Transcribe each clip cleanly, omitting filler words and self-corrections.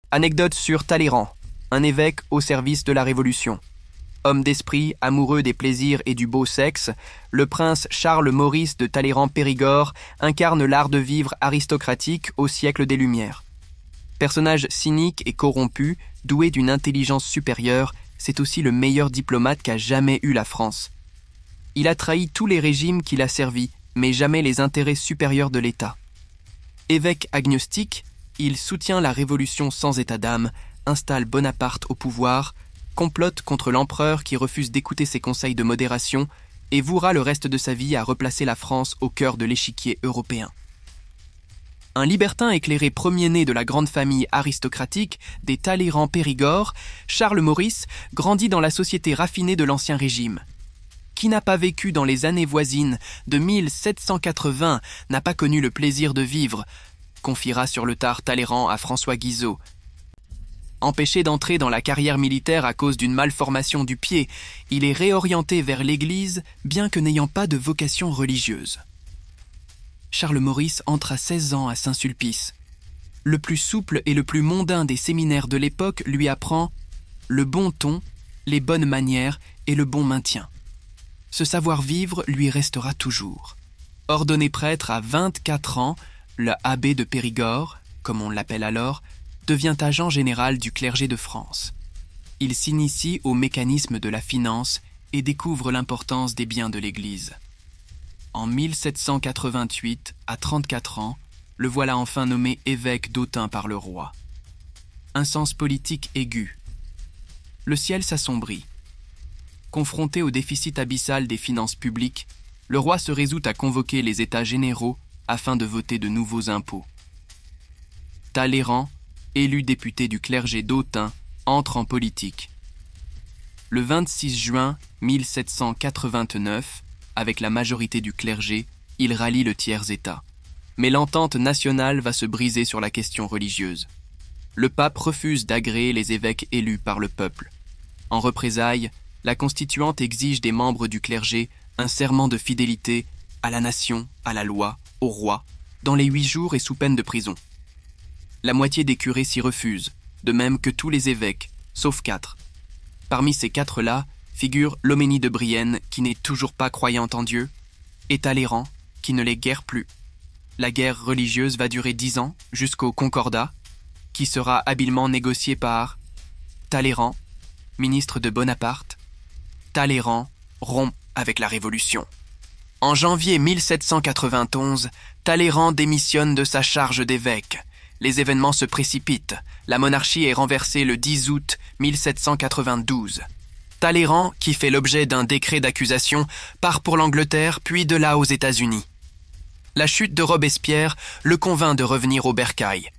Anecdote sur Talleyrand, un évêque au service de la Révolution. Homme d'esprit, amoureux des plaisirs et du beau sexe, le prince Charles Maurice de Talleyrand-Périgord incarne l'art de vivre aristocratique au siècle des Lumières. Personnage cynique et corrompu, doué d'une intelligence supérieure, c'est aussi le meilleur diplomate qu'a jamais eu la France. Il a trahi tous les régimes qu'il a servis, mais jamais les intérêts supérieurs de l'État. Évêque agnostique, il soutient la Révolution sans état d'âme, installe Bonaparte au pouvoir, complote contre l'empereur qui refuse d'écouter ses conseils de modération et vouera le reste de sa vie à replacer la France au cœur de l'échiquier européen. Un libertin éclairé premier-né de la grande famille aristocratique des Talleyrand-Périgord, Charles Maurice grandit dans la société raffinée de l'Ancien Régime. Qui n'a pas vécu dans les années voisines de 1780 n'a pas connu le plaisir de vivre, confiera sur le tard Talleyrand à François Guizot. Empêché d'entrer dans la carrière militaire à cause d'une malformation du pied, il est réorienté vers l'Église, bien que n'ayant pas de vocation religieuse. Charles Maurice entre à 16 ans à Saint-Sulpice. Le plus souple et le plus mondain des séminaires de l'époque lui apprend le bon ton, les bonnes manières et le bon maintien. Ce savoir-vivre lui restera toujours. Ordonné prêtre à 24 ans, le abbé de Périgord, comme on l'appelle alors, devient agent général du clergé de France. Il s'initie au mécanisme de la finance et découvre l'importance des biens de l'Église. En 1788, à 34 ans, le voilà enfin nommé évêque d'Autun par le roi. Un sens politique aigu. Le ciel s'assombrit. Confronté au déficit abyssal des finances publiques, le roi se résout à convoquer les États généraux afin de voter de nouveaux impôts. Talleyrand, élu député du clergé d'Autun, entre en politique. Le 26 juin 1789, avec la majorité du clergé, il rallie le tiers-État. Mais l'entente nationale va se briser sur la question religieuse. Le pape refuse d'agréer les évêques élus par le peuple. En représailles, la Constituante exige des membres du clergé un serment de fidélité à la nation, à la loi, au roi, dans les 8 jours et sous peine de prison. La moitié des curés s'y refusent, de même que tous les évêques, sauf 4. Parmi ces 4-là figure Loménie de Brienne, qui n'est toujours pas croyante en Dieu, et Talleyrand, qui ne l'est guère plus. La guerre religieuse va durer 10 ans, jusqu'au Concordat, qui sera habilement négocié par Talleyrand, ministre de Bonaparte. Talleyrand rompt avec la Révolution. En janvier 1791, Talleyrand démissionne de sa charge d'évêque. Les événements se précipitent. La monarchie est renversée le 10 août 1792. Talleyrand, qui fait l'objet d'un décret d'accusation, part pour l'Angleterre, puis de là aux États-Unis. La chute de Robespierre le convainc de revenir au bercail.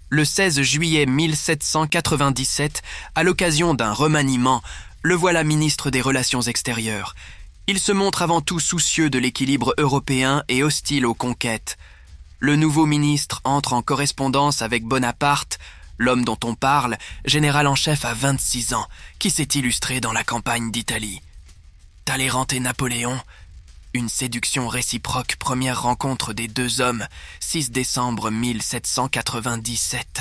Le 16 juillet 1797, à l'occasion d'un remaniement, le voilà ministre des Relations extérieures. Il se montre avant tout soucieux de l'équilibre européen et hostile aux conquêtes. Le nouveau ministre entre en correspondance avec Bonaparte, l'homme dont on parle, général en chef à 26 ans, qui s'est illustré dans la campagne d'Italie. Talleyrand et Napoléon, une séduction réciproque, première rencontre des deux hommes, 6 décembre 1797.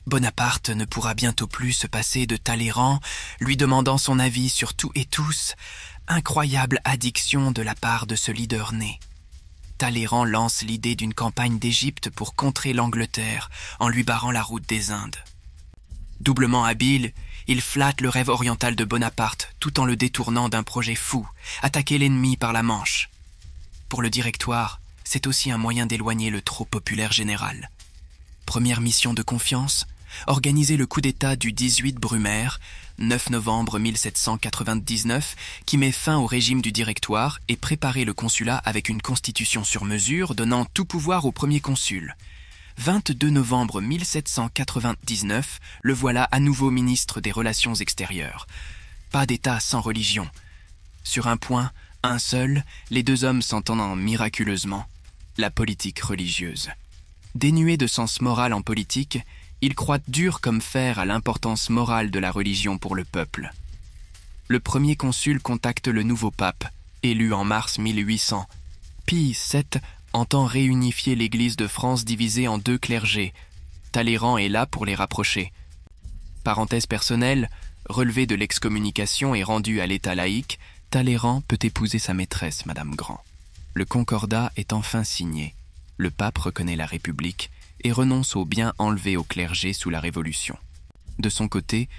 Bonaparte ne pourra bientôt plus se passer de Talleyrand, lui demandant son avis sur tout et tous. Incroyable addiction de la part de ce leader né. Talleyrand lance l'idée d'une campagne d'Égypte pour contrer l'Angleterre en lui barrant la route des Indes. Doublement habile, il flatte le rêve oriental de Bonaparte tout en le détournant d'un projet fou, attaquer l'ennemi par la Manche. Pour le Directoire, c'est aussi un moyen d'éloigner le trop populaire général. Première mission de confiance, organiser le coup d'État du 18 Brumaire, 9 novembre 1799, qui met fin au régime du Directoire et préparer le consulat avec une constitution sur mesure donnant tout pouvoir au premier consul. 22 novembre 1799, le voilà à nouveau ministre des Relations extérieures. Pas d'État sans religion. Sur un point, un seul, les deux hommes s'entendant miraculeusement, la politique religieuse. Dénué de sens moral en politique, il croit dur comme fer à l'importance morale de la religion pour le peuple. Le premier consul contacte le nouveau pape, élu en mars 1800. Pie VII entend réunifier l'Église de France divisée en 2 clergés, Talleyrand est là pour les rapprocher. Parenthèse personnelle, relevé de l'excommunication et rendu à l'état laïque, Talleyrand peut épouser sa maîtresse, Madame Grand. Le concordat est enfin signé. Le pape reconnaît la République et renonce aux biens enlevés au clergé sous la Révolution. De son côté,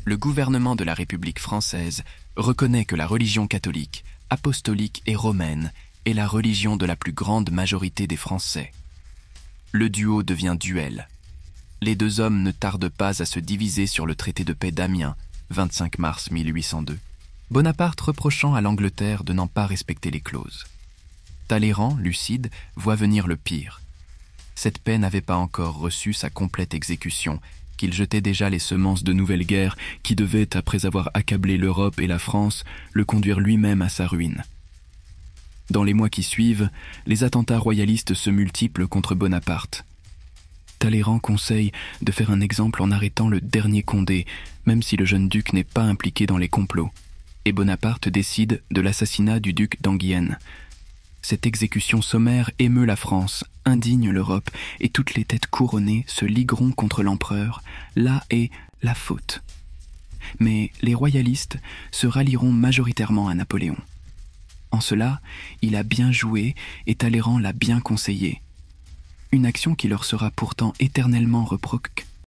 le gouvernement de la République française reconnaît que la religion catholique, apostolique et romaine est la religion de la plus grande majorité des Français. Le duo devient duel. Les deux hommes ne tardent pas à se diviser sur le traité de paix d'Amiens, 25 mars 1802, Bonaparte reprochant à l'Angleterre de n'en pas respecter les clauses. Talleyrand, lucide, voit venir le pire. Cette paix n'avait pas encore reçu sa complète exécution, qu'il jetait déjà les semences de nouvelles guerres qui devaient, après avoir accablé l'Europe et la France, le conduire lui-même à sa ruine. Dans les mois qui suivent, les attentats royalistes se multiplient contre Bonaparte. Talleyrand conseille de faire un exemple en arrêtant le dernier Condé, même si le jeune duc n'est pas impliqué dans les complots, et Bonaparte décide de l'assassinat du duc d'Enghien. Cette exécution sommaire émeut la France, indigne l'Europe, et toutes les têtes couronnées se ligueront contre l'empereur. Là est la faute. Mais les royalistes se rallieront majoritairement à Napoléon. En cela, il a bien joué et Talleyrand l'a bien conseillé. Une action qui leur sera pourtant éternellement reproque